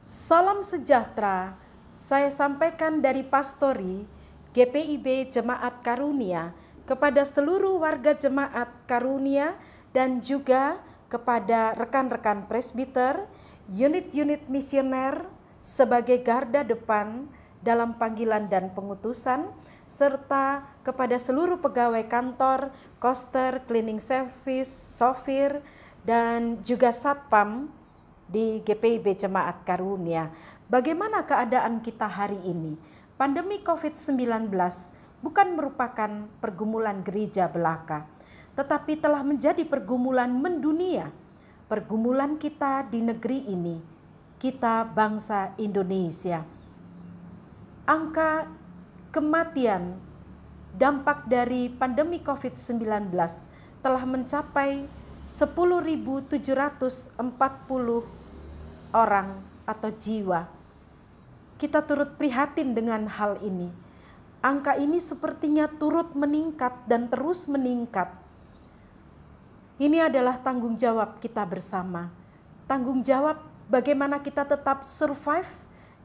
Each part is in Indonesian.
Salam sejahtera, saya sampaikan dari Pastori GPIB Jemaat Karunia kepada seluruh warga Jemaat Karunia dan juga kepada rekan-rekan presbiter, unit-unit misioner sebagai garda depan dalam panggilan dan pengutusan, serta kepada seluruh pegawai kantor, koster, cleaning service, sopir, dan juga satpam di GPIB Jemaat Karunia. Bagaimana keadaan kita hari ini? Pandemi COVID-19 bukan merupakan pergumulan gereja belaka, tetapi telah menjadi pergumulan mendunia. Pergumulan kita di negeri ini, kita bangsa Indonesia. Angka kematian dampak dari pandemi COVID-19 telah mencapai 10.740 orang atau jiwa. Kita turut prihatin dengan hal ini. Angka ini sepertinya turut meningkat dan terus meningkat. Ini adalah tanggung jawab kita bersama. Tanggung jawab bagaimana kita tetap survive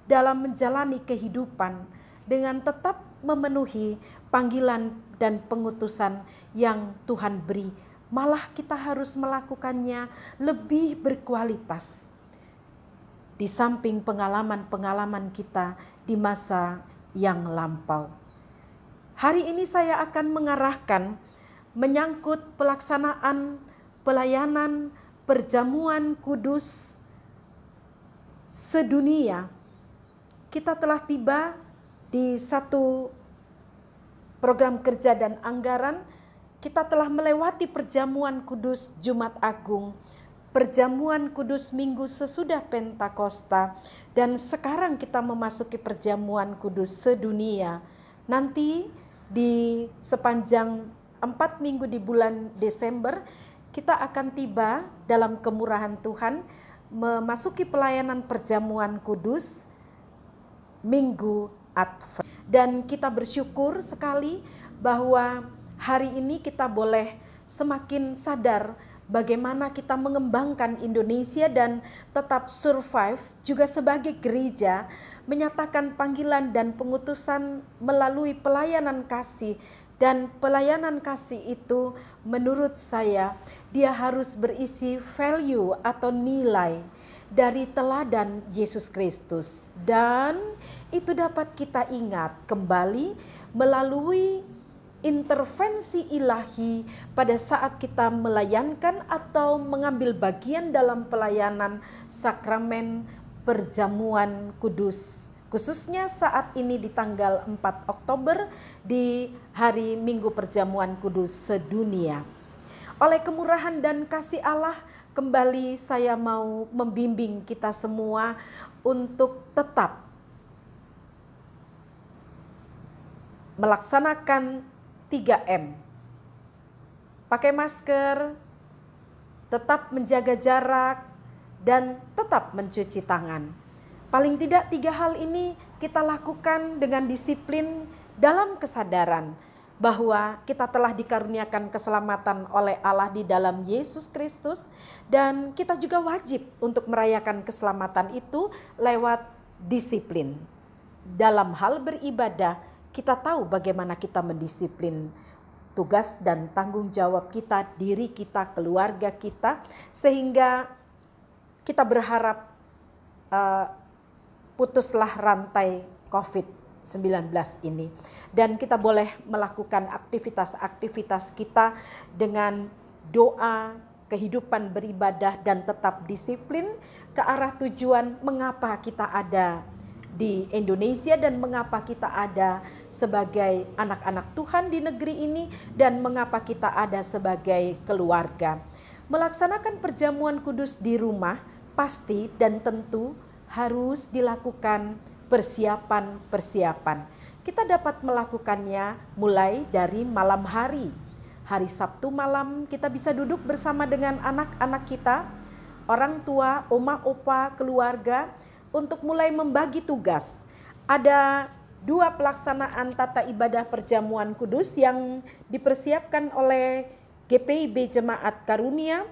dalam menjalani kehidupan dengan tetap memenuhi panggilan dan pengutusan yang Tuhan beri. Malah kita harus melakukannya lebih berkualitas. Di samping pengalaman-pengalaman kita di masa yang lampau. Hari ini saya akan mengarahkan menyangkut pelaksanaan pelayanan perjamuan kudus sedunia. Kita telah tiba di satu program kerja dan anggaran, kita telah melewati perjamuan kudus Jumat Agung, perjamuan kudus minggu sesudah Pentakosta, dan sekarang kita memasuki perjamuan kudus sedunia. Nanti di sepanjang 4 minggu di bulan Desember, kita akan tiba dalam kemurahan Tuhan memasuki pelayanan perjamuan kudus Minggu Advent. Dan kita bersyukur sekali bahwa hari ini kita boleh semakin sadar bagaimana kita mengembangkan Indonesia dan tetap survive juga sebagai gereja, menyatakan panggilan dan pengutusan melalui pelayanan kasih. Dan pelayanan kasih itu menurut saya dia harus berisi value atau nilai dari teladan Yesus Kristus. Dan itu dapat kita ingat kembali melalui intervensi ilahi pada saat kita melayankan atau mengambil bagian dalam pelayanan sakramen perjamuan kudus. Khususnya saat ini di tanggal 4 Oktober di hari Minggu Perjamuan Kudus Sedunia. Oleh kemurahan dan kasih Allah, kembali saya mau membimbing kita semua untuk tetap melaksanakan 3M. Pakai masker, tetap menjaga jarak, dan tetap mencuci tangan. Paling tidak 3 hal ini kita lakukan dengan disiplin dalam kesadaran bahwa kita telah dikaruniakan keselamatan oleh Allah di dalam Yesus Kristus, dan kita juga wajib untuk merayakan keselamatan itu lewat disiplin. Dalam hal beribadah, kita tahu bagaimana kita mendisiplin tugas dan tanggung jawab kita, diri kita, keluarga kita, sehingga kita berharap putuslah rantai COVID-19 ini. Dan kita boleh melakukan aktivitas-aktivitas kita dengan doa, kehidupan beribadah, dan tetap disiplin ke arah tujuan mengapa kita ada di Indonesia dan mengapa kita ada sebagai anak-anak Tuhan di negeri ini dan mengapa kita ada sebagai keluarga. Melaksanakan perjamuan kudus di rumah pasti dan tentu harus dilakukan persiapan-persiapan. Kita dapat melakukannya mulai dari malam hari. Hari Sabtu malam kita bisa duduk bersama dengan anak-anak kita, orang tua, oma, opa, keluarga, untuk mulai membagi tugas. Ada 2 pelaksanaan tata ibadah perjamuan kudus yang dipersiapkan oleh GPIB Jemaat Karunia.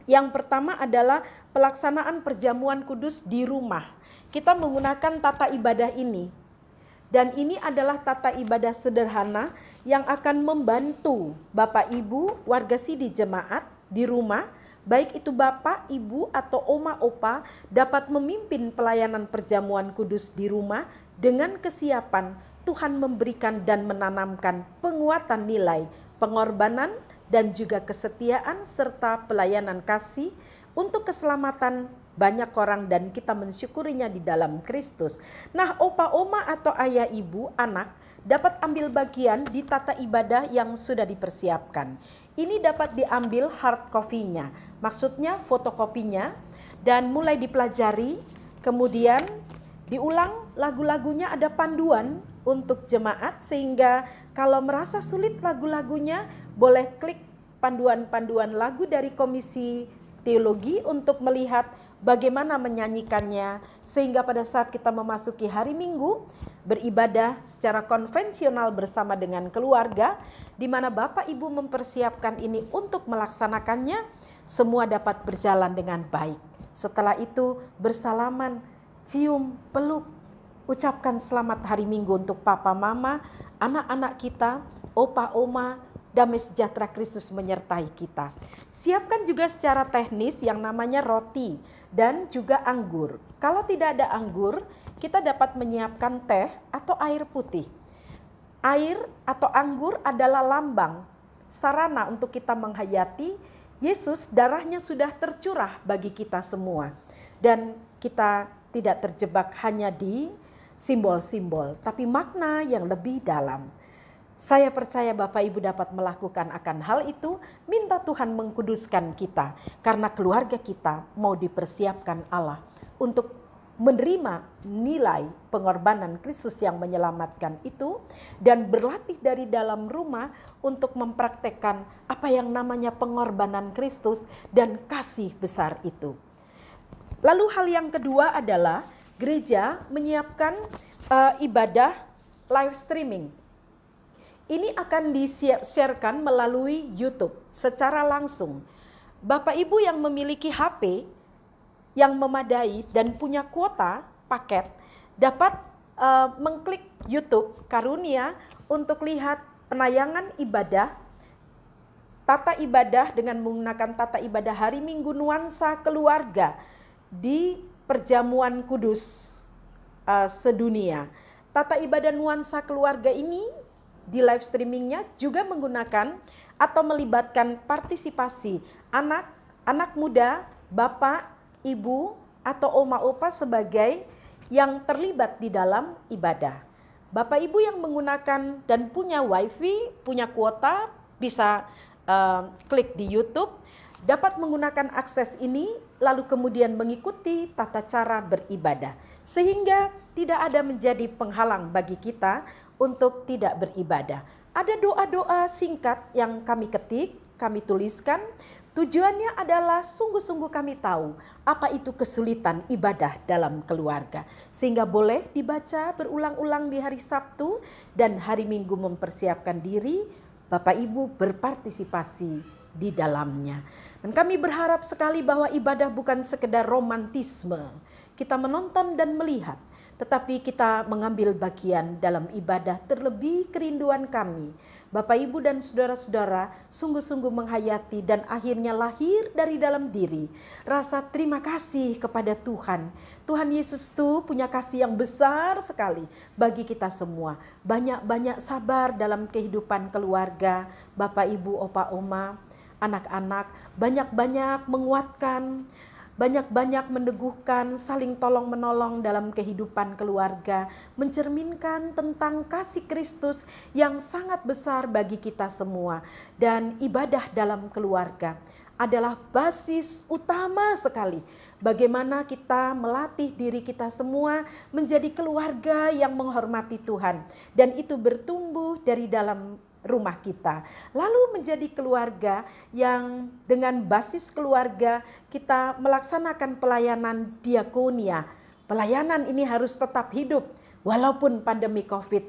Yang pertama adalah pelaksanaan perjamuan kudus di rumah. kita menggunakan tata ibadah ini. Dan ini adalah tata ibadah sederhana yang akan membantu Bapak Ibu warga Sidi Jemaat di rumah, baik itu Bapak, Ibu, atau Oma Opa, dapat memimpin pelayanan perjamuan kudus di rumah dengan kesiapan Tuhan memberikan dan menanamkan penguatan nilai, pengorbanan, dan juga kesetiaan serta pelayanan kasih untuk keselamatan banyak orang dan kita mensyukurinya di dalam Kristus. Nah, opa, oma, atau ayah, ibu, anak dapat ambil bagian di tata ibadah yang sudah dipersiapkan. Ini dapat diambil hard copy-nya, maksudnya fotokopinya, dan mulai dipelajari, kemudian diulang lagu-lagunya, ada panduan untuk jemaat, sehingga kalau merasa sulit lagu-lagunya, boleh klik panduan-panduan lagu dari Komisi Teologi untuk melihat bagaimana menyanyikannya, sehingga pada saat kita memasuki hari Minggu, beribadah secara konvensional bersama dengan keluarga, di mana Bapak Ibu mempersiapkan ini untuk melaksanakannya, semua dapat berjalan dengan baik. Setelah itu bersalaman, cium, peluk, ucapkan selamat hari Minggu untuk Papa Mama, anak-anak kita, opa, oma, damai sejahtera Kristus menyertai kita. Siapkan juga secara teknis yang namanya roti dan juga anggur. Kalau tidak ada anggur, kita dapat menyiapkan teh atau air putih. Air atau anggur adalah lambang, sarana untuk kita menghayati Yesus, darahnya sudah tercurah bagi kita semua. Dan kita tidak terjebak hanya di simbol-simbol, tapi makna yang lebih dalam. Saya percaya Bapak Ibu dapat melakukan akan hal itu, minta Tuhan mengkuduskan kita, karena keluarga kita mau dipersiapkan Allah untuk menerima nilai pengorbanan Kristus yang menyelamatkan itu, dan berlatih dari dalam rumah untuk mempraktekkan apa yang namanya pengorbanan Kristus dan kasih besar itu. Lalu hal yang kedua adalah gereja menyiapkan ibadah live streaming. Ini akan di-sharekan melalui YouTube secara langsung. Bapak Ibu yang memiliki HP yang memadai dan punya kuota paket dapat mengklik YouTube Karunia untuk lihat penayangan ibadah, tata ibadah dengan menggunakan tata ibadah hari Minggu nuansa keluarga di perjamuan kudus sedunia. Tata ibadah nuansa keluarga ini di live streamingnya juga menggunakan atau melibatkan partisipasi anak muda, bapak, ibu, atau oma opa sebagai yang terlibat di dalam ibadah. Bapak ibu yang menggunakan dan punya wifi, punya kuota, bisa klik di YouTube, dapat menggunakan akses ini lalu kemudian mengikuti tata cara beribadah. Sehingga tidak ada menjadi penghalang bagi kita untuk tidak beribadah. Ada doa-doa singkat yang kami ketik, kami tuliskan. Tujuannya adalah sungguh-sungguh kami tahu apa itu kesulitan ibadah dalam keluarga. Sehingga boleh dibaca berulang-ulang di hari Sabtu dan hari Minggu mempersiapkan diri, Bapak Ibu berpartisipasi di dalamnya. Dan kami berharap sekali bahwa ibadah bukan sekedar romantisme. Kita menonton dan melihat, tetapi kita mengambil bagian dalam ibadah. Terlebih kerinduan kami, Bapak Ibu dan saudara-saudara, sungguh-sungguh menghayati dan akhirnya lahir dari dalam diri rasa terima kasih kepada Tuhan. Tuhan Yesus itu punya kasih yang besar sekali bagi kita semua. Banyak-banyak sabar dalam kehidupan keluarga, Bapak Ibu, opa, oma, anak-anak, banyak-banyak menguatkan, banyak-banyak meneguhkan, saling tolong-menolong dalam kehidupan keluarga, mencerminkan tentang kasih Kristus yang sangat besar bagi kita semua. Dan ibadah dalam keluarga adalah basis utama sekali bagaimana kita melatih diri kita semua menjadi keluarga yang menghormati Tuhan. Dan itu bertumbuh dari dalam rumah kita, lalu menjadi keluarga yang dengan basis keluarga kita melaksanakan pelayanan diakonia. Pelayanan ini harus tetap hidup walaupun pandemi COVID,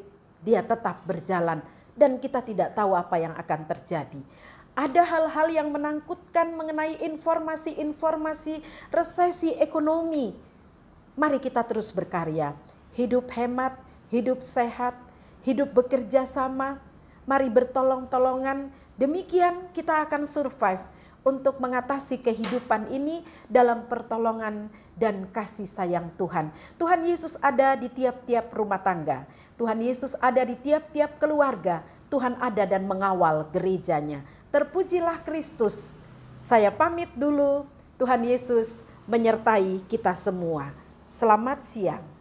dia tetap berjalan dan kita tidak tahu apa yang akan terjadi. Ada hal-hal yang menakutkan mengenai informasi-informasi resesi ekonomi Mari kita terus berkarya, hidup hemat, hidup sehat, hidup bekerja sama, mari bertolong-tolongan, demikian kita akan survive untuk mengatasi kehidupan ini dalam pertolongan dan kasih sayang Tuhan. Tuhan Yesus ada di tiap-tiap rumah tangga, Tuhan Yesus ada di tiap-tiap keluarga, Tuhan ada dan mengawal gerejanya. Terpujilah Kristus. Saya pamit dulu, Tuhan Yesus menyertai kita semua. Selamat siang.